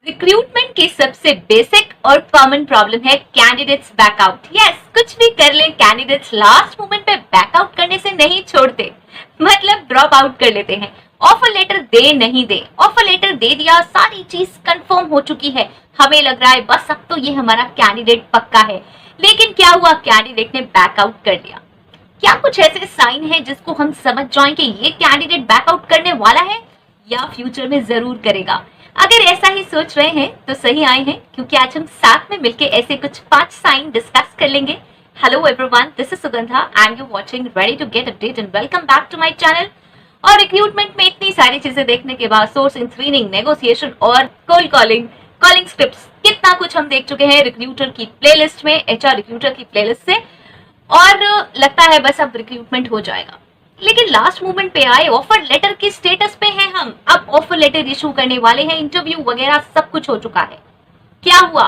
Recruitment की सबसे basic और कॉमन प्रॉब्लम है कैंडिडेट्स बैकआउट। यस, कुछ भी कर ले कैंडिडेट्स लास्ट मोमेंट पे बैकआउट करने से नहीं छोड़ते, मतलब ड्रॉप आउट कर लेते हैं। ऑफर लेटर दे नहीं दे, ऑफर लेटर दे दिया, सारी चीज कंफर्म हो चुकी है, हमें लग रहा है बस अब तो ये हमारा कैंडिडेट पक्का है, लेकिन क्या हुआ, कैंडिडेट ने बैकआउट कर दिया। क्या कुछ ऐसे साइन है जिसको हम समझ जाएं कि ये कैंडिडेट बैकआउट करने वाला है या फ्यूचर में जरूर करेगा? अगर ऐसा ही सोच रहे हैं तो सही आए हैं, क्योंकि आज हम साथ में मिलकर ऐसे कुछ 5 साइन डिस्कस कर लेंगे। Hello everyone, this is Sugandha and you watching ready to get update and welcome back to my channel. और रिक्रूटमेंट में इतनी सारी चीजें देखने के बाद सोर्सिंग, स्क्रीनिंग, नेगोशिएशन और कोल्ड कॉलिंग, कॉलिंग स्क्रिप्ट्स, कितना कुछ हम देख चुके हैं रिक्रूटर की प्लेलिस्ट में, एचआर रिक्रूटर की प्लेलिस्ट से, और लगता है बस अब रिक्रूटमेंट हो जाएगा। लेकिन लास्ट मोमेंट पे आए, ऑफर लेटर की स्टेटस पे हैं हम, अब ऑफर लेटर इशू करने वाले हैं, इंटरव्यू वगैरह सब कुछ हो चुका है। क्या हुआ,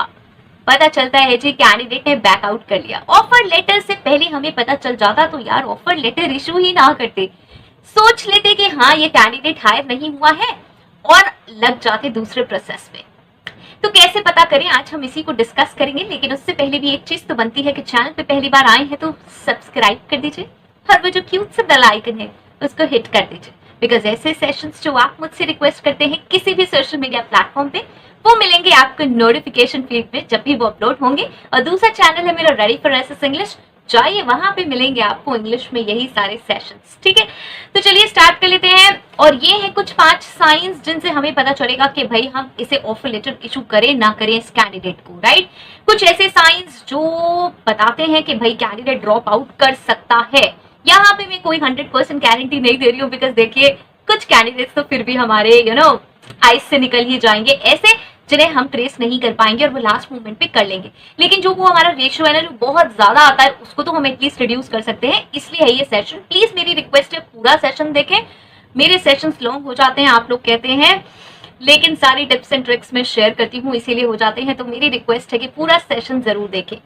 पता चलता है जी कैंडिडेट ने बैकआउट कर लिया। ऑफर लेटर से पहले हमें पता चल जाता तो यार ऑफर लेटर इशू ही ना करते, सोच लेते कि हाँ ये कैंडिडेट हायर नहीं हुआ है और लग जाते दूसरे प्रोसेस में। तो कैसे पता करें, आज हम इसी को डिस्कस करेंगे। लेकिन उससे पहले भी एक चीज तो बनती है कि चैनल पे पहली बार आए हैं तो सब्सक्राइब कर दीजिए और वो जो क्यूट सा बेल आइकन है उसको हिट कर दीजिए, बिकॉज ऐसे सेशंस जो आप मुझसे रिक्वेस्ट करते हैं किसी भी सोशल मीडिया प्लेटफॉर्म पे, वो मिलेंगे आपको नोटिफिकेशन फीड पे जब भी वो अपलोड होंगे। और दूसरा चैनल है मेरा रेडी फॉर एसएस इंग्लिश, जाइए वहां पे मिलेंगे आपको इंग्लिश में यही सारे सेशंस, ठीक है। तो चलिए स्टार्ट कर लेते हैं। और ये है कुछ 5 साइंस जिनसे हमें पता चलेगा कि भाई हम इसे ऑफर लेटर इशू करें ना करें इस कैंडिडेट को, राइट। कुछ ऐसे साइंस जो बताते हैं कि भाई कैंडिडेट ड्रॉप आउट कर सकता है। यहाँ पे मैं कोई 100% गारंटी नहीं दे रही हूँ, बिकॉज देखिए कुछ कैंडिडेट्स तो फिर भी हमारे आइस से निकल ही जाएंगे, ऐसे जिन्हें हम ट्रेस नहीं कर पाएंगे और वो लास्ट मोमेंट पे कर लेंगे। लेकिन जो वो हमारा रेशियो है ना, जो बहुत ज्यादा आता है, उसको तो हम एटलीस्ट रिड्यूस कर सकते हैं। इसलिए है ये सेशन। प्लीज मेरी रिक्वेस्ट है पूरा सेशन देखें। मेरे सेशंस लॉन्ग हो जाते हैं, आप लोग कहते हैं, लेकिन सारी टिप्स एंड ट्रिक्स मैं शेयर करती हूँ इसीलिए हो जाते हैं। तो मेरी रिक्वेस्ट है कि पूरा सेशन जरूर देखें।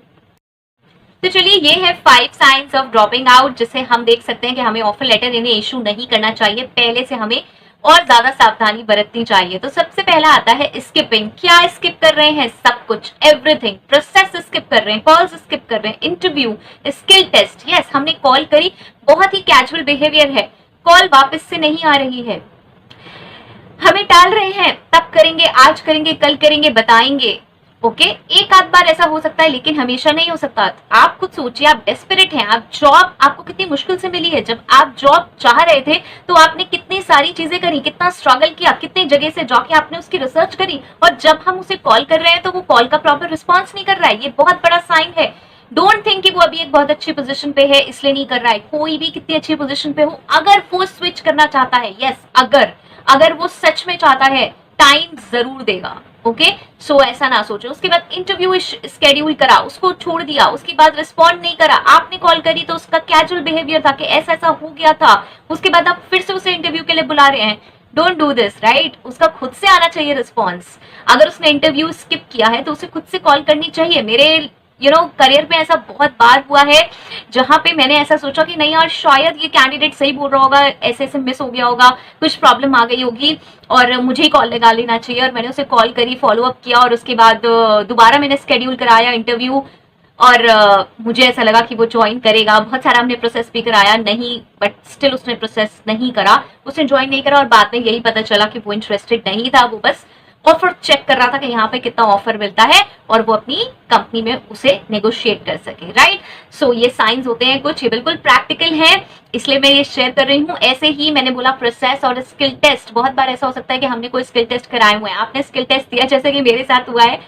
तो चलिए, ये है 5 साइंस ऑफ ड्रॉपिंग आउट, जिससे हम देख सकते हैं कि हमें ऑफर लेटर इन्हें इशू नहीं करना चाहिए, पहले से हमें और ज्यादा सावधानी बरतनी चाहिए। तो सबसे पहला आता है स्किपिंग। क्या स्किप कर रहे हैं? सब कुछ, एवरीथिंग, प्रोसेस स्किप कर रहे हैं, कॉल्स स्किप कर रहे हैं, इंटरव्यू, स्किल टेस्ट। यस, हमने कॉल करी, बहुत ही कैजुअल बिहेवियर है, कॉल वापस से नहीं आ रही है, हमें टाल रहे हैं, तब करेंगे, आज करेंगे, कल करेंगे, बताएंगे। ओके, एक आध बार ऐसा हो सकता है लेकिन हमेशा नहीं हो सकता। आप खुद सोचिए, आप डेस्परेट हैं, आप जॉब आपको कितनी मुश्किल से मिली है। जब आप जॉब चाह रहे थे तो आपने कितनी सारी चीजें करी, कितना स्ट्रगल किया, कितनी जगह से जाके आपने उसकी रिसर्च करी, और जब हम उसे कॉल कर रहे हैं तो वो कॉल का प्रॉपर रिस्पॉन्स नहीं कर रहा है। ये बहुत बड़ा साइन है। डोंट थिंक कि वो अभी एक बहुत अच्छी पोजीशन पे है इसलिए नहीं कर रहा है। कोई भी कितनी अच्छी पोजीशन पे हो, अगर वो स्विच करना चाहता है, यस, अगर वो सच में चाहता है, टाइम जरूर देगा। ओके, सो ऐसा ना सोचो। उसके बाद इंटरव्यू स्केड्यूल करा, उसको छोड़ दिया, उसके बाद रिस्पॉन्ड नहीं करा, आपने कॉल करी तो उसका कैजुअल बिहेवियर था कि ऐसा ऐसा हो गया था, उसके बाद आप फिर से उसे इंटरव्यू के लिए बुला रहे हैं। Don't do this, right. उसका खुद से आना चाहिए रिस्पॉन्स। अगर उसने इंटरव्यू स्किप किया है तो उसे खुद से कॉल करनी चाहिए। मेरे करियर में ऐसा बहुत बार हुआ है जहां पे मैंने ऐसा सोचा कि नहीं यार, शायद ये कैंडिडेट सही बोल रहा होगा, ऐसे ऐसे मिस हो गया होगा, कुछ प्रॉब्लम आ गई होगी और मुझे ही कॉल लगा लेना चाहिए। और मैंने उसे कॉल करी, फॉलो अप किया, और उसके बाद दोबारा मैंने स्केड्यूल कराया इंटरव्यू, और मुझे ऐसा लगा कि वो ज्वाइन करेगा। बहुत सारा हमने प्रोसेस भी कराया, नहीं, बट स्टिल उसने प्रोसेस नहीं करा, उसने ज्वाइन नहीं करा। और बाद में यही पता चला कि वो इंटरेस्टेड नहीं था, वो बस ऑफर चेक कर रहा था कि यहाँ पे कितना ऑफर मिलता है और वो अपनी कंपनी में उसे नेगोशिएट कर सके, राइट। सो ये साइंस होते हैं कुछ, ये बिल्कुल प्रैक्टिकल है इसलिए मैं ये शेयर कर रही हूँ। ऐसे ही मैंने बोला प्रोसेस और स्किल टेस्ट, बहुत बार ऐसा हो सकता है कि हमने कोई स्किल टेस्ट कराए हुए हैं, आपने स्किल टेस्ट दिया, जैसे कि मेरे साथ हुआ है।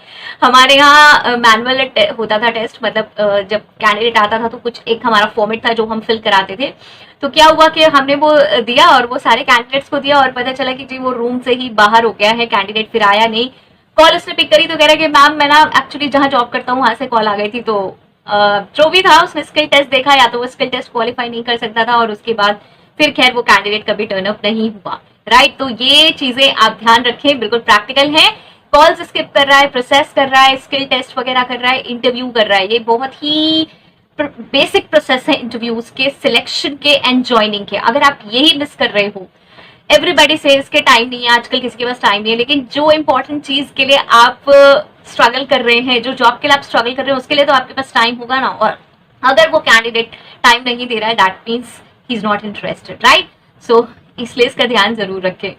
हमारे यहाँ मैनुअल होता था टेस्ट, मतलब जब कैंडिडेट आता था तो कुछ एक हमारा फॉर्मेट था जो हम फिल कराते थे। तो क्या हुआ कि हमने वो दिया और वो सारे कैंडिडेट्स को दिया और पता चला कि जी वो रूम से ही बाहर हो गया है कैंडिडेट, फिर आया नहीं। कॉल उसने पिक करी तो कह रहा है कि मैम मैं ना एक्चुअली जहाँ जॉब करता हूँ वहां से कॉल आ गई थी, तो जो भी था उसने स्किल टेस्ट देखा, या तो वो स्किल टेस्ट क्वालिफाई नहीं कर सकता था और उसके बाद फिर खैर वो कैंडिडेट कभी टर्न अप नहीं हुआ, राइट। तो ये चीजें आप ध्यान रखें, बिल्कुल प्रैक्टिकल है। कॉल्स स्किप कर रहा है, प्रोसेस कर रहा है, स्किल टेस्ट वगैरह कर रहा है, इंटरव्यू कर रहा है, ये बहुत ही बेसिक प्रोसेस है इंटरव्यूज के, सिलेक्शन के एंड ज्वाइनिंग के। अगर आप यही मिस कर रहे हो, एवरीबडी सेल्स के टाइम नहीं है, आजकल किसी के पास टाइम नहीं है, लेकिन जो इंपॉर्टेंट चीज के लिए आप स्ट्रगल कर रहे हैं, जो जॉब के लिए आप स्ट्रगल कर रहे हैं, उसके लिए तो आपके पास टाइम होगा ना। और अगर वो कैंडिडेट टाइम नहीं दे रहा है, that means he is not interested, right. So इसलिए इसका ध्यान जरूर रखें।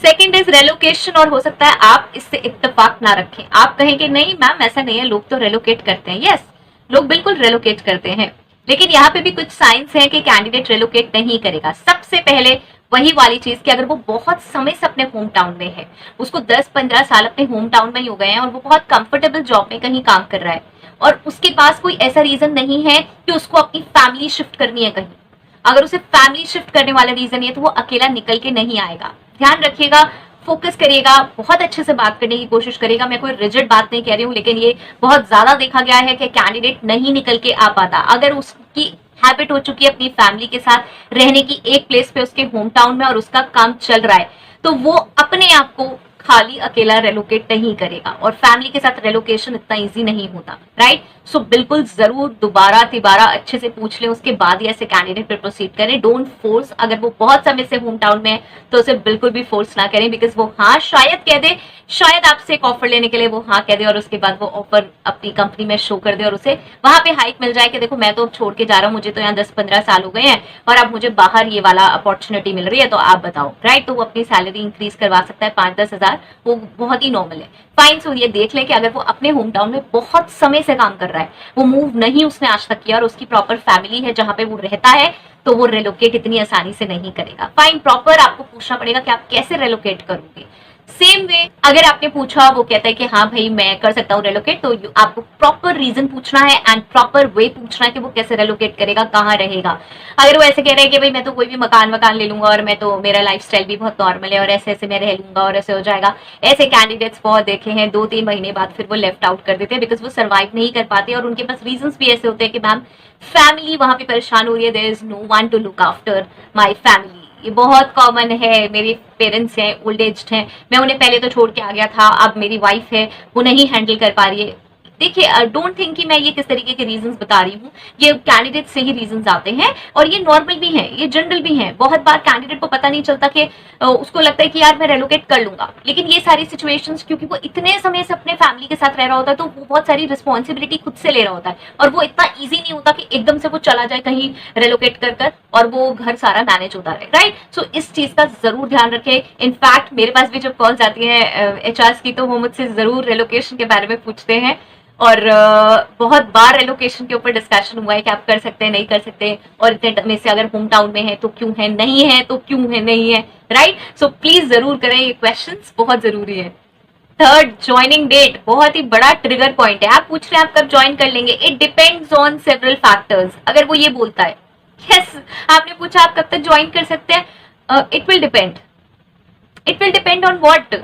सेकेंड इज रेलोकेशन, और हो सकता है आप इससे इत्तेफाक ना रखें, आप कहें कि नहीं मैम ऐसा नहीं है, लोग तो रेलोकेट करते हैं। यस, लोग बिल्कुल रेलोकेट करते हैं, लेकिन यहाँ पे भी कुछ साइंस है कि कैंडिडेट रेलोकेट नहीं करेगा। सबसे पहले वही वाली चीज कि अगर वो बहुत समय से अपने होम टाउन में है, उसको 10-15 साल अपने होम टाउन में ही हो गए हैं और वो बहुत कंफर्टेबल जॉब में कहीं काम कर रहा है, और उसके पास कोई ऐसा रीजन नहीं है कि उसको अपनी फैमिली शिफ्ट करनी है कहीं। अगर उसे फैमिली शिफ्ट करने वाला रीजन है तो वो अकेला निकल के नहीं आएगा। ध्यान रखिएगा, फोकस करिएगा, बहुत अच्छे से बात करने की कोशिश करेगा। मैं कोई रिजिड बात नहीं कह रही हूँ, लेकिन ये बहुत ज्यादा देखा गया है कि कैंडिडेट नहीं निकल के आ पाता। अगर उसकी हैबिट हो चुकी है अपनी फैमिली के साथ रहने की एक प्लेस पे उसके होम टाउन में, और उसका काम चल रहा है, तो वो अपने आप को खाली अकेला रेलोकेट नहीं करेगा, और फैमिली के साथ रेलोकेशन इतना इजी नहीं होता, राइट। सो बिल्कुल जरूर दोबारा तिबारा अच्छे से पूछ लें, उसके बाद ही ऐसे कैंडिडेट पे प्रोसीड करें। Don't force. अगर वो बहुत समय से होम टाउन में है तो उसे बिल्कुल भी फोर्स ना करें, बिकॉज वो हाँ शायद कह दे, शायद आपसे एक ऑफर लेने के लिए वो हाँ कह दे, और उसके बाद वो ऑफर अपनी कंपनी में शो कर दे और उसे वहां पे हाइक मिल जाए कि देखो मैं तो छोड़ के जा रहा हूँ, मुझे तो यहाँ 10-15 साल हो गए हैं और अब मुझे बाहर ये वाला अपॉर्चुनिटी मिल रही है, तो आप बताओ, राइट। तो वो अपनी सैलरी इंक्रीज करवा सकता है 5-10 हजार, वो बहुत ही नॉर्मल है, फाइन। सो ये देख ले कि अगर वो अपने होम टाउन में बहुत समय से काम कर रहा है, वो मूव नहीं उसने आज तक किया, और उसकी प्रॉपर फैमिली है जहां पे वो रहता है, तो वो रेलोकेट इतनी आसानी से नहीं करेगा। फाइन, प्रॉपर आपको पूछना पड़ेगा कि आप कैसे रेलोकेट करोगे। सेम वे अगर आपने पूछा, वो कहता है कि हाँ भाई मैं कर सकता हूँ रेलोकेट, तो आपको प्रॉपर रीजन पूछना है एंड प्रॉपर वे पूछना है कि वो कैसे रेलोकेट करेगा, कहाँ रहेगा। अगर वो ऐसे कह रहे हैं कि भाई मैं तो कोई भी मकान ले लूंगा और मैं तो मेरा लाइफस्टाइल भी बहुत नॉर्मल है और ऐसे ऐसे मैं रह लूंगा और ऐसे हो जाएगा, ऐसे कैंडिडेट्स बहुत देखे हैं। 2-3 महीने बाद फिर वो लेफ्ट आउट कर देते हैं, बिकॉज वो सर्वाइव नहीं कर पाते, और उनके पास रीजन भी ऐसे होते हैं कि मैम फैमिली वहां पे परेशान हो रही है, there is no one to look after my family. ये बहुत कॉमन है, मेरे पेरेंट्स हैं, ओल्ड एज्ड हैं, मैं उन्हें पहले तो छोड़ के आ गया था, अब मेरी वाइफ है, वो नहीं हैंडल कर पा रही है। देखिए, डोंट थिंक कि मैं ये किस तरीके के रीजंस बता रही हूँ, ये कैंडिडेट से ही रीजंस आते हैं, और ये नॉर्मल भी हैं, ये जनरल भी हैं। बहुत बार कैंडिडेट को पता नहीं चलता कि उसको लगता है कि यार मैं रेलोकेट कर लूंगा, लेकिन ये सारी सिचुएशंस क्योंकि वो इतने समय से अपने फैमिली के साथ रह रहा होता है, तो वो बहुत सारी रिस्पॉन्सिबिलिटी खुद से ले रहा होता है, और वो इतना ईजी नहीं होता कि एकदम से वो चला जाए कहीं रेलोकेट कर और वो घर सारा मैनेज होता रहे, राइट। सो इस चीज का जरूर ध्यान रखें। इनफैक्ट मेरे पास भी जब कॉल्स आती है एचआर की, तो वो मुझसे जरूर रेलोकेशन के बारे में पूछते हैं, और बहुत बार रेलोकेशन के ऊपर डिस्कशन हुआ है कि आप कर सकते हैं नहीं कर सकते, और इतने में से अगर होम टाउन में है तो क्यों है, नहीं है तो क्यों है, नहीं है, राइट। सो प्लीज जरूर करें, ये क्वेश्चंस बहुत जरूरी है। थर्ड, ज्वाइनिंग डेट, बहुत ही बड़ा ट्रिगर पॉइंट है। आप पूछ रहे हैं आप कब ज्वाइन कर लेंगे, it depends on several factors. अगर वो ये बोलता है यस, आपने पूछा आप कब तक ज्वाइन कर सकते हैं, it will depend on what.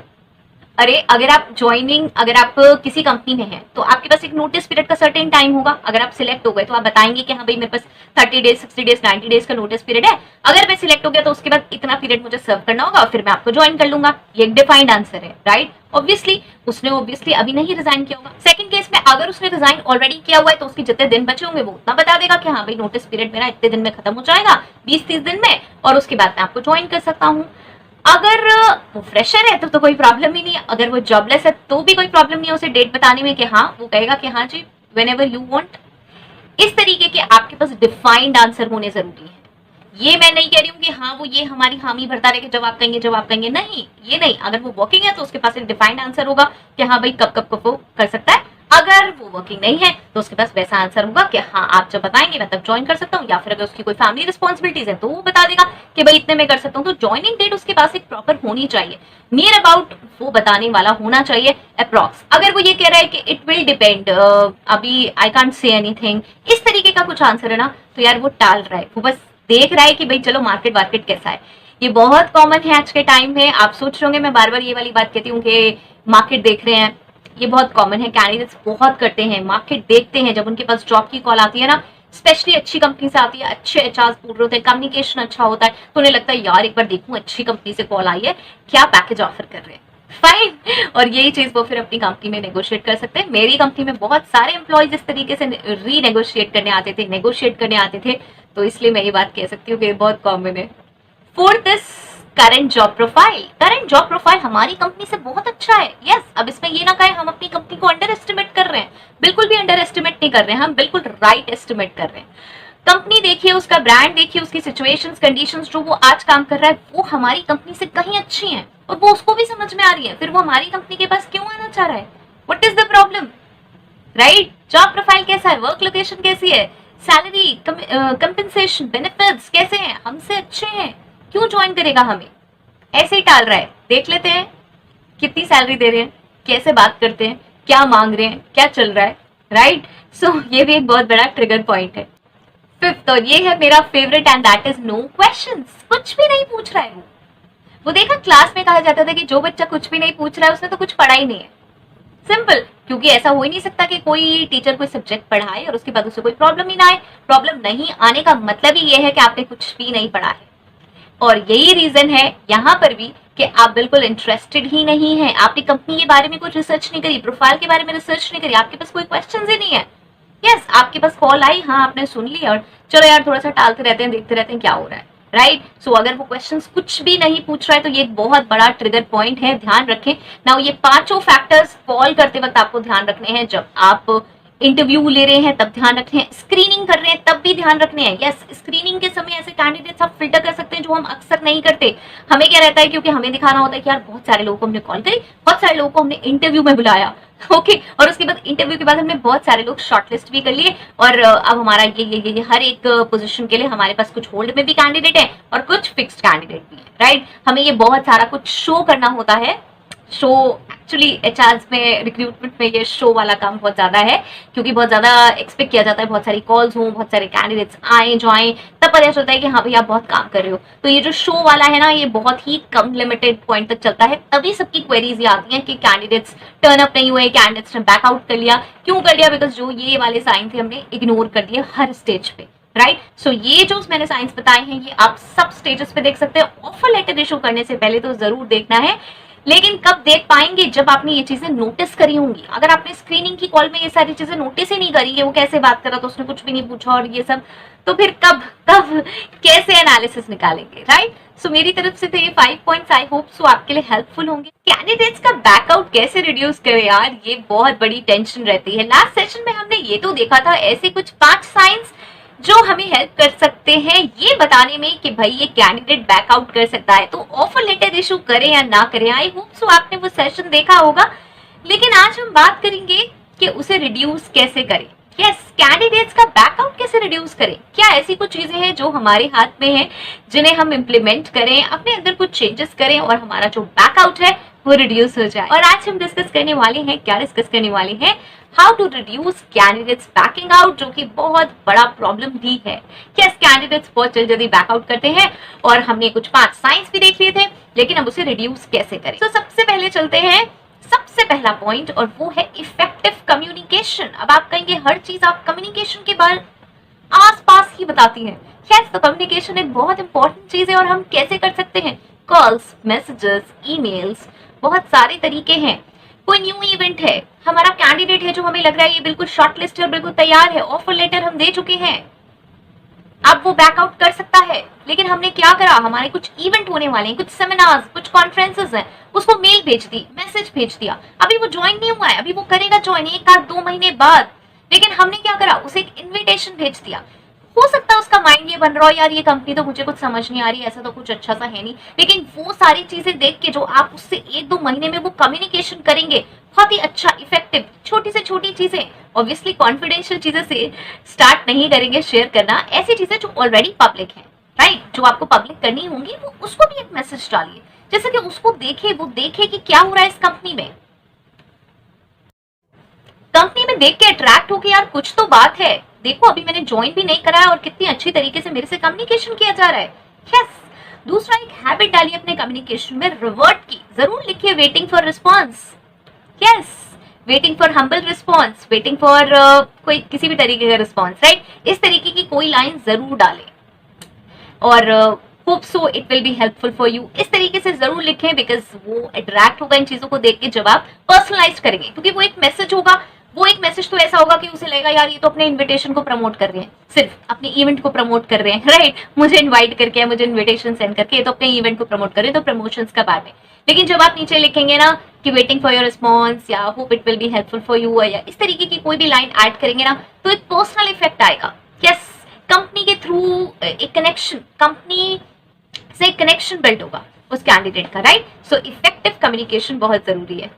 अरे अगर आप ज्वाइनिंग, अगर आप किसी कंपनी में हैं तो आपके पास एक नोटिस पीरियड का सर्टेन टाइम होगा। अगर आप सिलेक्ट हो गए तो आप बताएंगे कि हाँ भाई मेरे पास 30 डेज, 60 डेज, 90 डेज का नोटिस पीरियड है। अगर मैं सिलेक्ट हो गया तो उसके बाद इतना पीरियड मुझे सर्व करना होगा और फिर मैं आपको ज्वाइन कर लूंगा। ये एक डिफाइंड आंसर है, राइट। ऑब्वियसली उसने अभी नहीं रिजाइन किया होगा। सेकंड केस में अगर उसने रिजाइन ऑलरेडी किया हुआ है तो उसके जितने दिन बचे होंगे वो उतना बता देगा कि हाँ भाई नोटिस पीरियड मेरा इतने दिन में खत्म हो जाएगा, 20-30 दिन में, और उसके बाद मैं आपको ज्वाइन कर सकता हूँ। अगर वो फ्रेशर है तो कोई प्रॉब्लम ही नहीं है। अगर वो जॉबलेस है तो भी कोई प्रॉब्लम नहीं है उसे डेट बताने में कि हाँ, वो कहेगा कि हाँ जी व्हेनेवर यू वांट। इस तरीके के आपके पास डिफाइंड आंसर होने जरूरी है। ये मैं नहीं कह रही हूँ कि हाँ वो ये हमारी हामी भरता रहे कि जब आप कहेंगे, नहीं, ये नहीं। अगर वो वर्किंग है तो उसके पास एक डिफाइंड आंसर होगा कि हाँ भाई कब वो कर सकता है। अगर वो वर्किंग नहीं है तो उसके पास वैसा आंसर होगा कि हाँ आप जब बताएंगे मैं तब ज्वाइन कर सकता हूँ, या फिर अगर उसकी कोई फैमिली रिस्पॉन्सिबिलिटीज है तो वो बता देगा कि भाई इतने में कर सकता हूँ। तो ज्वाइनिंग डेट उसके पास एक प्रॉपर होनी चाहिए, नियर अबाउट वो बताने वाला होना चाहिए, अप्रॉक्स। अगर वो ये कह रहा है कि इट विल डिपेंड, अभी आई कांट से एनीथिंग, इस तरीके का कुछ आंसर है ना, तो यार वो टाल रहा है, वो बस देख रहा है कि भाई चलो मार्केट कैसा है। ये बहुत कॉमन है आज के टाइम में। आप सोच रहे होंगे मैं बार बार ये वाली बात कहती हूँ कि मार्केट देख रहे हैं, ये बहुत कॉमन है, कैंडिडेट्स बहुत करते हैं, मार्केट देखते हैं। जब उनके पास जॉब की कॉल आती है ना, स्पेशली अच्छी कंपनी से आती है, अच्छे एचआर पूरे होते हैं, कम्युनिकेशन अच्छा होता है, तो उन्हें लगता है यार एक बार देखूं अच्छी कंपनी से कॉल आई है, क्या पैकेज ऑफर कर रहे हैं, फाइन। और यही चीज वो फिर अपनी कंपनी में नेगोशिएट कर सकते हैं। मेरी कंपनी में बहुत सारे एम्प्लॉयज इस तरीके से नेगोशिएट करने आते थे, तो इसलिए मैं ये बात कह सकती हूँ कि बहुत कॉमन है। Fourth is current job profile. Current job profile हमारी कंपनी से बहुत अच्छा है। यस, अब इसमें ये ना कहें हम अपनी कंपनी को अंडर एस्टिमेट कर रहे हैं, बिल्कुल भी अंडर एस्टिमेट नहीं कर रहे हैं, हम बिल्कुल राइट एस्टिमेट कर रहे हैं। कंपनी देखिए, उसका ब्रांड देखिए, उसकी सिचुएशंस कंडीशंस जो वो आज काम कर रहा है वो हमारी कंपनी से कहीं अच्छी हैं और वो उसको भी समझ में आ रही है, फिर वो हमारी कंपनी के पास क्यों आना चाह रहा है? What is the problem? Right? Job profile कैसा है, वर्क लोकेशन कैसी है, सैलरी, कंपेंसेशन, बेनिफिट्स कैसे हैं, हमसे अच्छे हैं, क्यों ज्वाइन करेगा हमें? ऐसे ही टाल रहा है। देख लेते हैं कितनी सैलरी दे रहे हैं, कैसे बात करते हैं, क्या मांग रहे हैं, क्या चल रहा है। राइट? सो ये भी एक बहुत बड़ा ट्रिगर पॉइंट है। फिफ्थ, और ये है मेरा favourite, and that is no questions. कुछ भी नहीं पूछ रहा है वो देखा क्लास में कहा जाता था कि जो बच्चा कुछ भी नहीं पूछ रहा है उसने तो कुछ पढ़ा ही नहीं है। सिंपल, क्योंकि ऐसा हो ही नहीं सकता कि कोई टीचर कोई सब्जेक्ट पढ़ाए और उसके बाद उसे कोई प्रॉब्लम ही ना आए। प्रॉब्लम नहीं आने का मतलब ही ये है कि आपने कुछ भी नहीं पढ़ा है, और यही रीजन है यहाँ पर भी कि आप बिल्कुल इंटरेस्टेड ही नहीं है। आपने कंपनी के बारे में कुछ रिसर्च नहीं करी, प्रोफाइल के बारे में रिसर्च नहीं करी, आपके पास कोई क्वेश्चन ही नहीं है। यस, आपके पास कॉल आई, हाँ आपने सुन लिया और चलो यार थोड़ा सा टालते रहते हैं, देखते रहते हैं क्या हो रहा है। राइट? सो अगर वो क्वेश्चंस कुछ भी नहीं पूछ रहा है तो ये एक बहुत बड़ा ट्रिगर पॉइंट है, ध्यान रखें। नाउ ये पांचों फैक्टर्स फॉल करते वक्त आपको ध्यान रखने हैं। जब आप इंटरव्यू ले रहे हैं तब ध्यान रखते हैं, स्क्रीनिंग कर रहे हैं तब भी ध्यान रखने हैं। यस, स्क्रीनिंग के समय ऐसे कैंडिडेट्स आप फिल्टर कर सकते हैं जो हम अक्सर नहीं करते। हमें क्या रहता है, क्योंकि हमें दिखाना होता है कि यार बहुत सारे लोगों को हमने कॉल करी, बहुत सारे लोगों को हमने इंटरव्यू में बुलाया, ओके, और उसके बाद इंटरव्यू के बाद हमने बहुत सारे लोग शॉर्टलिस्ट भी कर लिए, और अब हमारा ये हर एक पोजीशन के लिए हमारे पास कुछ होल्ड में भी कैंडिडेट है और कुछ फिक्स्ड कैंडिडेट भी है। राइट? हमें ये बहुत सारा कुछ शो करना होता है। शो एक्चुअली एचआरस में, रिक्रूटमेंट में ये शो वाला काम बहुत ज्यादा है, क्योंकि बहुत ज्यादा एक्सपेक्ट किया जाता है, बहुत सारी कॉल्स हों, बहुत सारे कैंडिडेट्स आए जो आए, तब पता चलता है कि हाँ भैया आप बहुत काम कर रहे हो। तो ये जो शो वाला है ना, ये बहुत ही कम लिमिटेड पॉइंट तक चलता है, तभी सबकी क्वेरीज ये आती हैं कि कैंडिडेट्स टर्न अप नहीं हुए, कैंडिडेट्स ने बैकआउट कर लिया। क्यों कर लिया? बिकॉज जो ये वाले साइन थे हमने इग्नोर कर दिए हर स्टेज पे। राइट? सो ये जो मैंने साइंस बताए हैं ये आप सब स्टेजेस पे देख सकते हैं। ऑफर लेटर इशू करने से पहले तो जरूर देखना है, लेकिन कब देख पाएंगे? जब आपने ये चीजें नोटिस करी होंगी। अगर आपने स्क्रीनिंग की कॉल में ये सारी चीजें नोटिस ही नहीं करी है, वो कैसे बात कर रहा था, उसने कुछ भी नहीं पूछा और ये सब, तो फिर कब कैसे एनालिसिस निकालेंगे? राइट? सो मेरी तरफ से थे ये 5 पॉइंट्स, आई होप सो आपके लिए हेल्पफुल होंगे। कैंडिडेट्स का बैकआउट कैसे रिड्यूस करें यार, ये बहुत बड़ी टेंशन रहती है। लास्ट सेशन में हमने ये तो देखा था, ऐसे कुछ 5 साइंस जो हमें हेल्प कर सकते हैं ये बताने में कि भाई ये कैंडिडेट बैकआउट कर सकता है, तो ऑफर लेटर इशू करें या ना करें। आई होप सो आपने वो सेशन देखा होगा, लेकिन आज हम बात करेंगे कि उसे रिड्यूस कैसे करें। यस, कैंडिडेट्स का बैकआउट कैसे रिड्यूस करें। क्या ऐसी कुछ चीजें हैं जो हमारे हाथ में है, जिन्हें हम इम्प्लीमेंट करें, अपने अंदर कुछ चेंजेस करें और हमारा जो बैकआउट है वो रिड्यूस हो जाए। और आज हम डिस्कस करने वाले हैं, क्या डिस्कस करने वाले हैं, how to reduce candidates backing out, जो कि बहुत बड़ा प्रॉब्लम भी है। यस, कैंडिडेट्स बहुत जल्दी बैकआउट करते हैं और हमने कुछ 5 साइंस भी देख लिए थे, लेकिन अब उसे रिड्यूस कैसे करें। तो सबसे पहले चलते हैं सबसे पहला पॉइंट, और वो है इफेक्टिव कम्युनिकेशन। अब आप कहेंगे हर चीज आप कम्युनिकेशन के बारे आसपास ही बताती हैं। यस, तो कम्युनिकेशन एक बहुत इंपॉर्टेंट चीज है, और हम कैसे कर सकते हैं? कॉल्स, मैसेजेस, ईमेल्स, बहुत सारे तरीके हैं। कोई न्यू इवेंट है, हमारा कैंडिडेट है जो हमें लग रहा है ये बिल्कुल शॉर्टलिस्ट है और बिल्कुल तैयार है, ऑफर लेटर हम दे चुके हैं, अब वो बैकआउट कर सकता है, लेकिन हमने क्या करा, हमारे कुछ इवेंट होने वाले हैं, कुछ सेमिनार्स, कुछ कॉन्फ्रेंसेस हैं, उसको मेल भेज दी, मैसेज भेज दिया, अभी वो ज्वाइन नहीं हुआ है, अभी वो करेगा ज्वाइन 1-2 महीने बाद, लेकिन हमने क्या करा, उसे एक इन्विटेशन भेज दिया। हो सकता है उसका माइंड ये बन रहा हो, यार ये कंपनी तो मुझे कुछ समझ नहीं आ रही, ऐसा तो कुछ अच्छा सा है नहीं, लेकिन वो सारी चीजें देख के जो आप उससे 1-2 महीने में वो कम्युनिकेशन करेंगे, बहुत ही अच्छा इफेक्टिव, छोटी से छोटी चीजें, ऑब्वियसली कॉन्फिडेंशियल चीजें से स्टार्ट नहीं करेंगे शेयर करना, ऐसी चीजें जो ऑलरेडी पब्लिक है, राइट, जो आपको पब्लिक करनी होंगी, वो उसको भी एक मैसेज डालिए, जैसे कि उसको देखे, वो देखे कि क्या हो रहा है इस कंपनी में, देख के अट्रैक्ट हो कि यार कुछ तो बात है, देखो अभी मैंने ज्वाइन भी नहीं करा है और कितनी अच्छी तरीके से मेरे से कम्युनिकेशन किया जा रहा है। यस, दूसरा एक हैबिट डालिए अपने कम्युनिकेशन में, रिवर्ट की, जरूर लिखिए waiting for response. Yes, waiting for humble response, waiting for कोई किसी भी तरीके का रिस्पॉन्स, राइट, इस तरीके की कोई लाइन जरूर डालें और hope so it will be helpful for you, इस तरीके से जरूर लिखें, बिकॉज वो अट्रैक्ट होगा इन चीजों को देख के जब आप पर्सनलाइज करेंगे, क्योंकि वो एक मैसेज होगा, वो एक मैसेज तो ऐसा होगा कि उसे लगेगा यार ये तो अपने इनविटेशन को प्रमोट कर रहे हैं, सिर्फ अपने इवेंट को प्रमोट कर रहे हैं, राइट, मुझे इनवाइट करके, मुझे इनविटेशन सेंड करके, ये तो अपने इवेंट को प्रमोट कर रहे हैं, तो प्रमोशंस का बात है। लेकिन जब आप नीचे लिखेंगे ना कि वेटिंग फॉर योर रिस्पॉन्स या hope it will be helpful for you, या इस तरीके की कोई भी लाइन ऐड करेंगे ना, तो एक पर्सनल इफेक्ट आएगा। यस, कंपनी के थ्रू एक कनेक्शन, कंपनी से एक कनेक्शन बिल्ड होगा उस कैंडिडेट का, राइट। सो इफेक्टिव कम्युनिकेशन बहुत जरूरी है।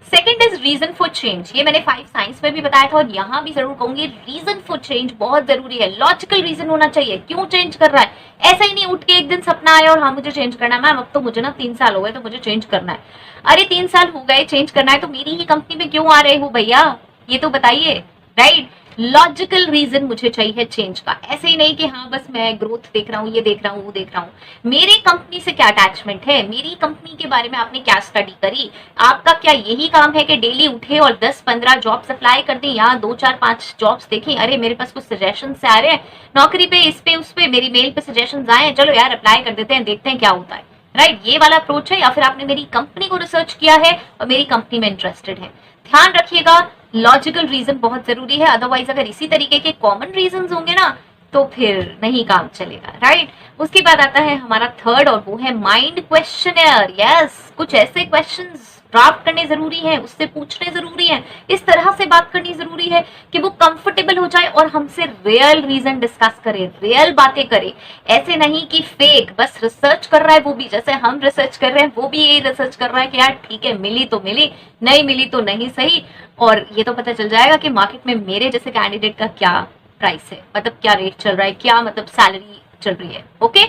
Second is reason for change. ये मैंने 5 साइंस में भी बताया था और यहाँ भी जरूर कहूंगी, रीजन फॉर चेंज बहुत जरूरी है। लॉजिकल रीजन होना चाहिए, क्यों चेंज कर रहा है। ऐसा ही नहीं उठ के एक दिन सपना आया और हाँ मुझे चेंज करना है, मैम अब तो मुझे ना 3 साल हो गए तो मुझे चेंज करना है। अरे 3 साल हो गए, चेंज करना है तो मेरी ही कंपनी में क्यों आ रहे हो भैया, ये तो बताइए, राइट। लॉजिकल रीजन मुझे चाहिए चेंज का। ऐसे ही नहीं कि हाँ बस मैं ग्रोथ देख रहा हूँ, ये देख रहा हूँ, वो देख रहा हूँ। मेरे कंपनी से क्या अटैचमेंट है, मेरी कंपनी के बारे में आपने क्या स्टडी करी। आपका क्या यही काम है कि डेली उठे और 10-15 जॉब्स अप्लाई कर दी, या 2-4-5 जॉब्स देखें, अरे मेरे पास कुछ सजेशन आ रहे हैं नौकरी पे, इस पे उस पे, मेरी मेल पे सजेशन आए, चलो यार अप्लाई कर देते हैं, देखते हैं क्या होता है, राइट। ये वाला अप्रोच है। या फिर आपने मेरी कंपनी को रिसर्च किया है और मेरी कंपनी में इंटरेस्टेड है। ध्यान रखिएगा, लॉजिकल रीजन बहुत जरूरी है। अदरवाइज अगर इसी तरीके के कॉमन रीजंस होंगे ना तो फिर नहीं काम चलेगा, राइट। उसके बाद आता है हमारा थर्ड, और वो है माइंड क्वेश्चनर। यस, कुछ ऐसे क्वेश्चंस ड्राफ्ट करने जरूरी है, उससे पूछने जरूरी है, इस तरह से बात करनी जरूरी है कि वो कंफर्टेबल हो जाए और हमसे रियल रीजन डिस्कस करे, रियल बातें करे। ऐसे नहीं कि फेक, बस रिसर्च कर रहा है वो भी, जैसे हम रिसर्च कर रहे हैं वो भी यही रिसर्च कर रहा है कि यार ठीक है मिली तो मिली, नहीं मिली तो नहीं सही, और ये तो पता चल जाएगा कि मार्केट में मेरे जैसे कैंडिडेट का क्या प्राइस है, मतलब क्या रेट चल रहा है, क्या मतलब सैलरी चल रही है। ओके,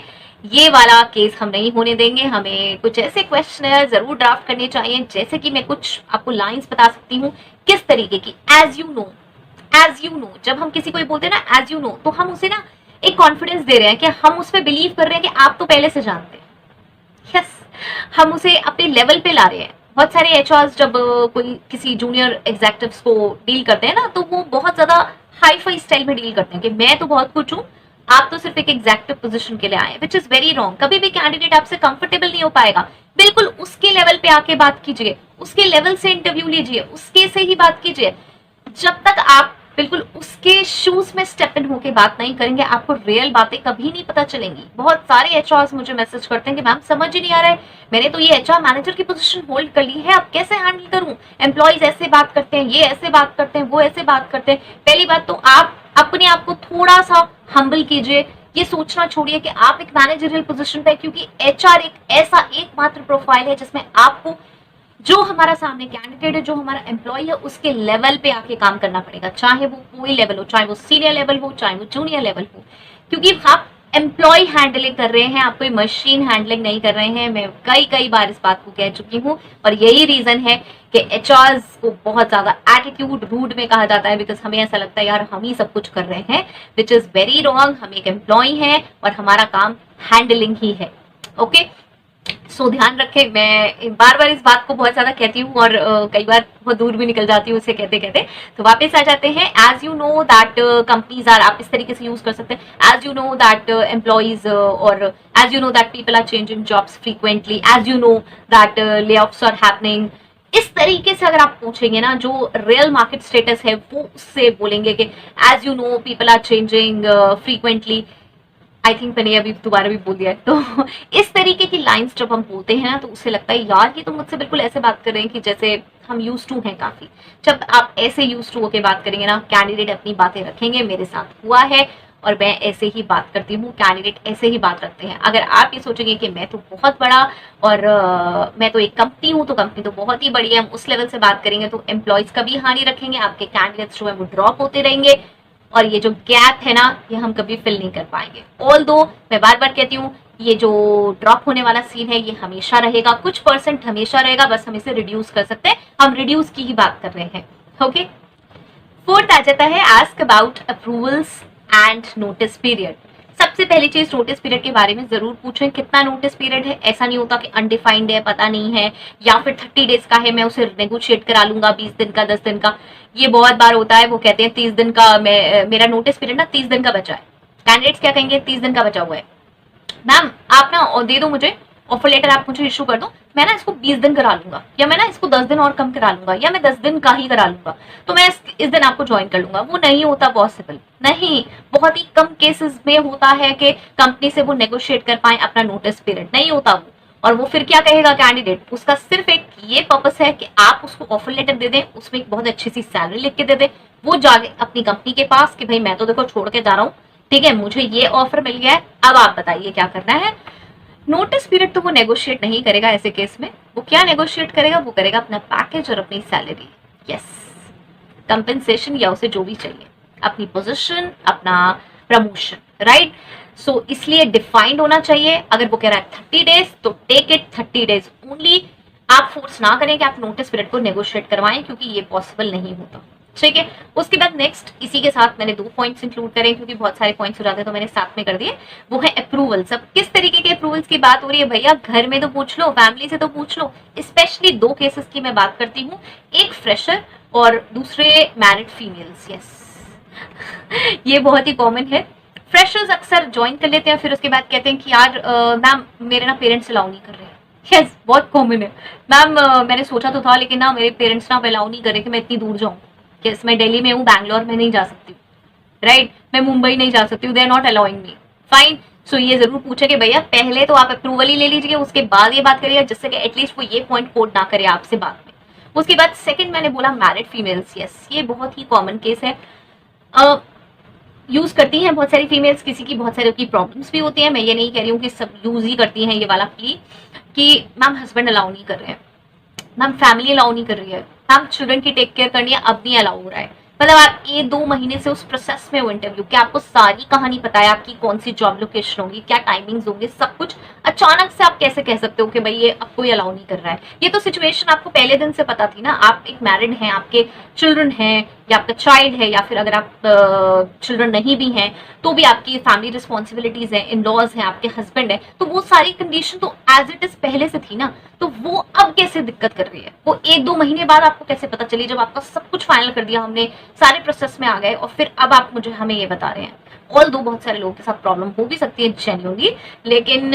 ये वाला केस हम नहीं होने देंगे। हमें कुछ ऐसे क्वेश्चनर जरूर ड्राफ्ट करने चाहिए, जैसे कि मैं कुछ आपको लाइंस बता सकती हूँ किस तरीके की। एज यू नो, जब हम किसी को बोलते हैं ना एज यू नो, तो हम उसे ना एक कॉन्फिडेंस दे रहे हैं कि हम उस पर बिलीव कर रहे हैं कि आप तो पहले से जानते हैं। यस, हम उसे अपने लेवल पे ला रहे हैं। बहुत सारे एचआर्स जब कोई किसी जूनियर एग्जेक्टिव्स को डील करते हैं ना, तो वो बहुत ज्यादा हाई फाई स्टाइल में डील करते हैं कि मैं तो बहुत कुछ हूँ, आप तो सिर्फ एक एग्जेक्टिव पोजीशन के लिए आए, विच इज वेरी रॉन्ग। कभी भी कैंडिडेट आपसे कंफर्टेबल नहीं हो पाएगा। बिल्कुल उसके लेवल पे आके बात कीजिए, उसके लेवल से इंटरव्यू लीजिए, उसके से ही बात कीजिए। जब तक आप बिल्कुल उसके शूज में स्टेप इन होके बात नहीं करेंगे, आपको रियल बातें कभी नहीं पता चलेंगी। बहुत सारे एचआर मुझे मैसेज करते हैं कि मैम समझ ही नहीं आ रहा है, मैंने तो ये एचआर मैनेजर की पोजीशन होल्ड कर ली है, अब कैसे हैंडल करूं। एम्प्लॉइज ऐसे बात करते हैं, ये ऐसे बात करते हैं, वो ऐसे बात करते हैं। पहली बात तो आप अपने आप को थोड़ा सा हम्बल कीजिए। ये सोचना छोड़िए कि आप एक मैनेजरियल पोजीशन पे, क्योंकि एचआर एक ऐसा एकमात्र प्रोफाइल है जिसमें आपको जो हमारा सामने कैंडिडेट है, जो हमारा एम्प्लॉय है, उसके लेवल पे आके काम करना पड़ेगा, चाहे वो कोई लेवल हो, चाहे वो सीनियर लेवल हो, चाहे वो जूनियर लेवल हो, क्योंकि आप एम्प्लॉय हैंडलिंग कर रहे हैं, आप कोई मशीन हैंडलिंग नहीं कर रहे हैं। मैं कई बार इस बात को कह चुकी हूँ, और यही रीजन है कि एचआर्स को बहुत ज्यादा एटीट्यूड रूड में कहा जाता है, बिकॉज हमें ऐसा लगता है यार हम ही सब कुछ कर रहे हैं, विच इज वेरी रॉन्ग। हम एक एम्प्लॉय हैं और हमारा काम हैंडलिंग ही है। ओके, सो ध्यान रखें। मैं बार बार इस बात को बहुत ज्यादा कहती हूँ और कई बार बहुत दूर भी निकल जाती हूँ उसे कहते कहते। तो वापस आ जाते हैं। As you know that companies are, आप इस तरीके से यूज कर सकते हैं। As you know that employees, और as you know that people are changing jobs frequently, as you know that layoffs are happening. इस तरीके से अगर आप पूछेंगे ना, जो रियल मार्केट स्टेटस है वो उससे बोलेंगे कि as you know people are changing frequently. I think मैंने अभी दोबारा भी बोल दिया है। तो इस तरीके की लाइंस जब हम बोलते हैं ना, तो उससे लगता है यार ये तो मुझसे बिल्कुल ऐसे बात कर रहे हैं कि जैसे हम यूज टू हैं काफी। जब आप ऐसे यूज टू होके बात करेंगे ना, कैंडिडेट अपनी बातें रखेंगे, मेरे साथ हुआ है और मैं ऐसे ही बात करती हूँ, कैंडिडेट ऐसे ही बात रखते हैं। अगर आप ये सोचेंगे कि मैं तो बहुत बड़ा और मैं तो एक कंपनी हूँ, तो कंपनी तो बहुत ही बड़ी है, हम उस लेवल से बात करेंगे, तो एम्प्लॉयज का भी हानि रखेंगे, आपके कैंडिडेट्स जो है वो ड्रॉप होते रहेंगे, और ये जो गैप है ना, ये हम कभी फिल नहीं कर पाएंगे। ऑल्दो मैं बार बार कहती हूँ, ये जो ड्रॉप होने वाला सीन है ये हमेशा रहेगा, कुछ परसेंट हमेशा रहेगा, बस हम इसे रिड्यूस कर सकते हैं। हम रिड्यूस की ही बात कर रहे हैं। ओके, फोर्थ आ जाता है ask about approvals and notice period. सबसे पहली चीज, नोटिस पीरियड के बारे में जरूर पूछें, कितना नोटिस पीरियड है। ऐसा नहीं होता कि अनडिफाइंड है, पता नहीं है, या फिर 30 डेज का है, मैं उसे नेगोशिएट करा लूंगा, 20 दिन का, 10 दिन का। ये बहुत बार होता है, वो कहते हैं 30 दिन का, मेरा नोटिस पीरियड ना 30 दिन का बचा है। कैंडिडेट्स क्या कहेंगे, 30 दिन का बचा हुआ है, मैम आप ना और दे दो मुझे ऑफर लेटर आप मुझे इशू कर दो, मैं ना इसको 20 दिन करा लूंगा, या मैं ना इसको 10 दिन और कम करा लूंगा, या मैं 10 दिन का ही करा लूंगा, तो मैं इस दिन आपको ज्वाइन कर लूंगा। वो नहीं होता पॉसिबल, नहीं। बहुत ही कम केसेस में होता है कि कंपनी से वो नेगोशिएट कर पाए अपना नोटिस पीरियड, नहीं होता वो। और वो फिर क्या कहेगा कैंडिडेट, उसका सिर्फ एक ये पर्पस है कि आप उसको ऑफर लेटर दे दें, उसमें एक बहुत अच्छी सी सैलरी लिख के दे दें, वो जाके अपनी कंपनी के पास कि भाई मैं तो देखो छोड़ के जा रहा हूँ, ठीक है, मुझे ये ऑफर मिल गया है, अब आप बताइए क्या करना है। नोटिस पीरियड तो वो नेगोशिएट नहीं करेगा ऐसे केस में। वो क्या नेगोशिएट करेगा, वो करेगा अपना पैकेज और अपनी सैलरी, यस, कंपेंसेशन या उसे जो भी चाहिए, अपनी पोजीशन, अपना प्रमोशन, राइट। सो इसलिए डिफाइंड होना चाहिए। अगर वो कह रहा है 30 डेज तो टेक इट 30 डेज ओनली। आप फोर्स ना करें कि आप नोटिस पीरियड को नेगोशिएट करवाएं, क्योंकि ये पॉसिबल नहीं होता, ठीक है। उसके बाद नेक्स्ट, इसी के साथ मैंने 2 पॉइंट्स इंक्लूड करें क्योंकि बहुत सारे पॉइंट्स हो जाते हैं, तो मैंने साथ में कर दिए। वो है अप्रूवल्स। अब किस तरीके के अप्रूवल्स की बात हो रही है भैया, घर में तो पूछ लो, फैमिली से तो पूछ लो। स्पेशली 2 केसेस की मैं बात करती हूँ, एक फ्रेशर और दूसरे मैरिड फीमेल्स, यस। ये बहुत ही कॉमन है। फ्रेशर्स अक्सर ज्वाइन कर लेते हैं, फिर उसके बाद कहते हैं कि यार मैम मेरे ना पेरेंट्स अलाउ नहीं कर रहे हैं। यस, बहुत कॉमन है। मैम मैंने सोचा तो था, लेकिन ना मेरे पेरेंट्स ना अलाउ नहीं कर रहे कि मैं इतनी दूर जाऊँ। यस, मैं दिल्ली में हूँ, बैंगलोर में नहीं जा सकती, राइट, मैं मुंबई नहीं जा सकती हूँ, they are not allowing me. Fine. So ये जरूर पूछे कि भैया पहले तो आप अप्रूवल ही ले लीजिए, उसके बाद ये बात करिए, जिससे कि एटलीस्ट वो ये पॉइंट कोट ना करे आपसे बाद में। उसके बाद सेकंड मैंने बोला मैरिड फीमेल्स, यस, ये बहुत ही कॉमन केस है। यूज करती हैं बहुत सारी फीमेल्स, किसी की बहुत सारी की प्रॉब्लम्स भी होती हैं। मैं ये नहीं कह रही हूँ कि सब यूज ही करती हैं ये वाला प्ली कि मैम हस्बैंड अलाउ नहीं कर रहे हैं, मैम फैमिली अलाउ नहीं कर रही है, मैम चिल्ड्रन की टेक केयर करनी है, अब नहीं अलाउ हो रहा है। मतलब आप ये 2 महीने से उस प्रोसेस में हो इंटरव्यू कि आपको सारी कहानी पता है, आपकी कौन सी जॉब लोकेशन होगी, क्या टाइमिंग्स होंगे, सब कुछ। अचानक से आप कैसे कह सकते हो कि भाई ये अब कोई अलाउ नहीं कर रहा है। ये तो सिचुएशन आपको पहले दिन से पता थी ना। आप एक मैरिड हैं, आपके चिल्ड्रन हैं, या आपका चाइल्ड है, या फिर अगर आप चिल्ड्रन नहीं भी हैं तो भी आपकी फैमिली रिस्पॉन्सिबिलिटीज हैं, इन लॉज हैं, आपके हस्बैंड है, तो वो सारी कंडीशन तो एज इट इज पहले से थी ना। तो वो अब कैसे दिक्कत कर रही है, वो 1-2 महीने बाद आपको कैसे पता चली, जब आपका सब कुछ फाइनल कर दिया हमने, सारे प्रोसेस में आ गए, और फिर अब आप मुझे हमें ये बता रहे हैं। ऑल दो बहुत सारे लोगों के साथ प्रॉब्लम हो भी सकती है जेन्युइनली, लेकिन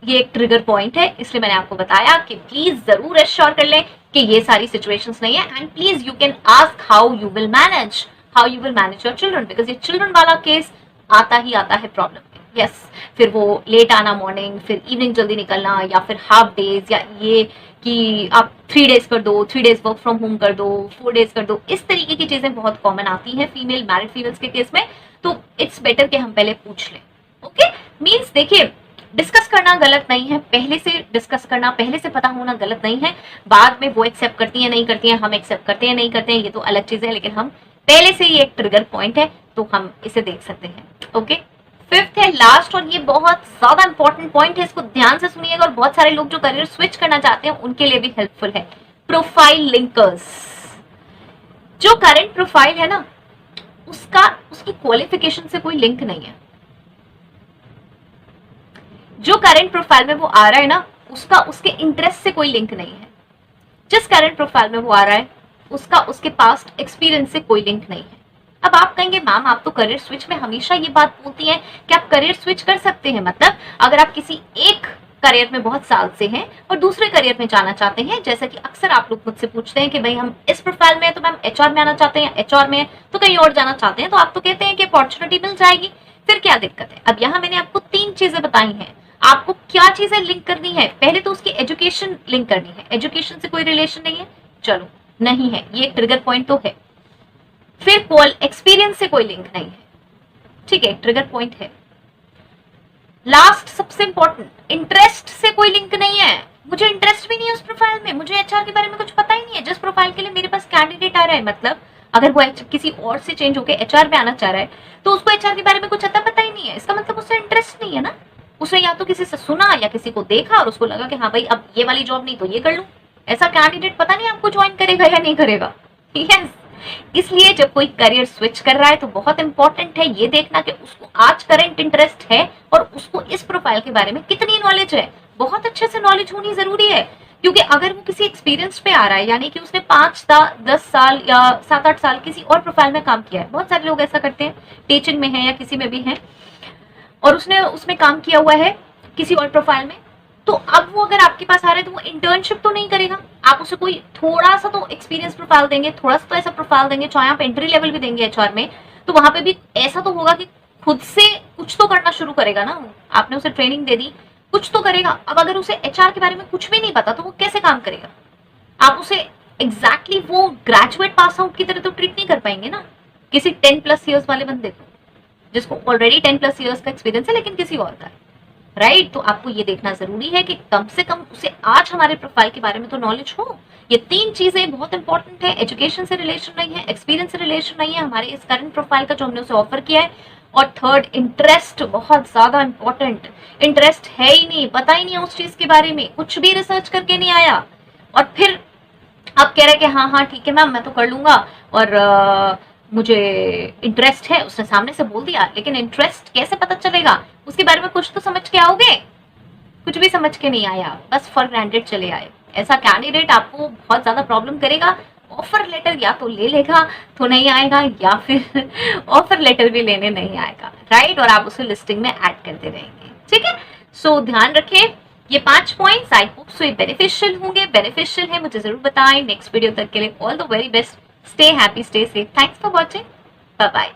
ये एक ट्रिगर पॉइंट है, इसलिए मैंने आपको बताया कि प्लीज जरूर एश्योर कर लें कि ये सारी सिचुएशंस नहीं है। And please you can ask how you will manage your children, because ये चिल्ड्रन वाला केस आता ही आता है प्रॉब्लम। यस, फिर वो लेट आना मॉर्निंग, फिर इवनिंग जल्दी निकलना, या फिर हाफ डेज, या ये कि आप 3 डेज कर दो, 3 डेज वर्क फ्रॉम होम कर दो, 4 डेज कर दो, इस तरीके की चीजें बहुत कॉमन आती हैं फीमेल मैरिड फीमेल्स के केस में। तो इट्स बेटर कि हम पहले पूछ लें। ओके, मीन्स देखिए, डिस्कस करना गलत नहीं है, पहले से डिस्कस करना, पहले से पता होना गलत नहीं है। बाद में वो एक्सेप्ट करती है नहीं करती है, हम एक्सेप्ट करते हैं नहीं करते हैं, ये तो अलग चीज है, लेकिन हम पहले से ये एक ट्रिगर पॉइंट है तो हम इसे देख सकते हैं। ओके, 5th है लास्ट, और ये बहुत ज्यादा इंपॉर्टेंट पॉइंट है, इसको ध्यान से सुनिएगा, और बहुत सारे लोग जो करियर स्विच करना चाहते हैं उनके लिए भी हेल्पफुल है। Profile linkers. जो करंट प्रोफाइल है ना, उसकी क्वालिफिकेशन से कोई लिंक नहीं है। जो करंट प्रोफाइल में वो आ रहा है ना, उसका उसके इंटरेस्ट से कोई लिंक नहीं है। जिस करंट प्रोफाइल में वो आ रहा है उसका उसके पास्ट एक्सपीरियंस से कोई लिंक नहीं है। अब आप कहेंगे मैम आप तो करियर स्विच में हमेशा ये बात बोलती हैं कि आप करियर स्विच कर सकते हैं, मतलब अगर आप किसी एक करियर में बहुत साल से हैं और दूसरे करियर में जाना चाहते हैं, जैसा कि अक्सर आप लोग मुझसे पूछते हैं कि भाई हम इस प्रोफाइल में है तो मैम एचआर में आना चाहते हैं, एचआर में तो कहीं और जाना चाहते हैं, तो आप तो कहते हैं कि अपॉर्चुनिटी मिल जाएगी, फिर क्या दिक्कत है। अब यहाँ मैंने आपको 3 चीजें बताई हैं, आपको क्या चीजें लिंक करनी है। पहले तो उसकी एजुकेशन लिंक करनी है, एजुकेशन से कोई रिलेशन नहीं है, चलो नहीं है, ये ट्रिगर पॉइंट तो है। फिर एक्सपीरियंस से कोई लिंक नहीं है, ठीक है, ट्रिगर पॉइंट है। लास्ट सबसे इंपॉर्टेंट, इंटरेस्ट से कोई लिंक नहीं है, मुझे इंटरेस्ट भी नहीं है उस प्रोफाइल में, मुझे एचआर के बारे में कुछ पता ही नहीं है। जिस प्रोफाइल के लिए मेरे पास कैंडिडेट आ रहा है, मतलब अगर वो किसी और से चेंज होकर एचआर में आना चाह रहा है तो उसको एचआर के बारे में कुछ अता पता ही नहीं है, इसका मतलब उससे इंटरेस्ट नहीं है ना। उसने या तो किसी से सुना या किसी को देखा और उसको लगा कि हाँ भाई अब ये वाली जॉब नहीं तो ये कर लूं, ऐसा कैंडिडेट पता नहीं आपको ज्वाइन करेगा या नहीं करेगा। यस, इसलिए जब कोई करियर स्विच कर रहा है तो बहुत इंपॉर्टेंट है ये देखना कि उसको आज करंट इंटरेस्ट है और उसको इस प्रोफाइल के बारे में कितनी नॉलेज है। बहुत अच्छे से नॉलेज होनी जरूरी है, क्योंकि अगर वो किसी एक्सपीरियंस पे आ रहा है, यानी कि उसने 5-10 साल या 7-8 साल किसी और प्रोफाइल में काम किया है, बहुत सारे लोग ऐसा करते हैं, टीचिंग में है या किसी में भी है, और उसने उसमें काम किया हुआ है किसी और प्रोफाइल में, तो अब वो अगर आपके पास आ रहा है तो वो इंटर्नशिप तो नहीं करेगा, आप उसे कोई थोड़ा सा तो एक्सपीरियंस प्रोफाइल देंगे, थोड़ा सा तो ऐसा प्रोफाइल देंगे, चाहे आप एंट्री लेवल भी देंगे एचआर में, तो वहां पे भी ऐसा तो होगा कि खुद से कुछ तो करना शुरू करेगा ना। आपने उसे ट्रेनिंग दे दी, कुछ तो करेगा। अब अगर उसे एचआर के बारे में कुछ भी नहीं पता तो वो कैसे काम करेगा? आप उसे एग्जैक्टली वो ग्रेजुएट पास आउट की तरह तो ट्रीट नहीं कर पाएंगे ना, किसी 10+ ईयर्स वाले बंदे को, जिसको ऑलरेडी 10+ ईयर्स का एक्सपीरियंस है लेकिन किसी और का, राइट? तो आपको ये देखना जरूरी है कि कम से कम उसे आज हमारे प्रोफाइल के बारे में तो नॉलेज हो। ये 3 चीजें बहुत इंपॉर्टेंट है, एजुकेशन से रिलेशन नहीं है, एक्सपीरियंस से रिलेशन नहीं है हमारे इस करंट प्रोफाइल का जो हमने उसे ऑफर किया है, और थर्ड इंटरेस्ट, बहुत ज्यादा इंपॉर्टेंट। इंटरेस्ट है ही नहीं, पता ही नहीं है उस चीज के बारे में, कुछ भी रिसर्च करके नहीं आया, और फिर आप कह रहे कि हाँ हाँ ठीक है मैम मैं तो कर लूंगा और मुझे इंटरेस्ट है, उसने सामने से बोल दिया, लेकिन इंटरेस्ट कैसे पता चलेगा? उसके बारे में कुछ तो समझ के आओगे, कुछ भी समझ के नहीं आया, बस फॉर ग्रांटेड चले आए। ऐसा कैंडिडेट आपको बहुत ज्यादा प्रॉब्लम करेगा। ऑफर लेटर या तो ले लेगा तो नहीं आएगा, या फिर ऑफर लेटर भी लेने नहीं आएगा, राइट? और आप उसे लिस्टिंग में ऐड करते रहेंगे, ठीक है? सो ध्यान रखें ये 5 पॉइंट्स, आई होप सो ये बेनिफिशियल होंगे। बेनिफिशियल है मुझे जरूर बताएं। नेक्स्ट वीडियो तक के लिए all the very best, stay happy, stay safe, thanks for watching, bye bye.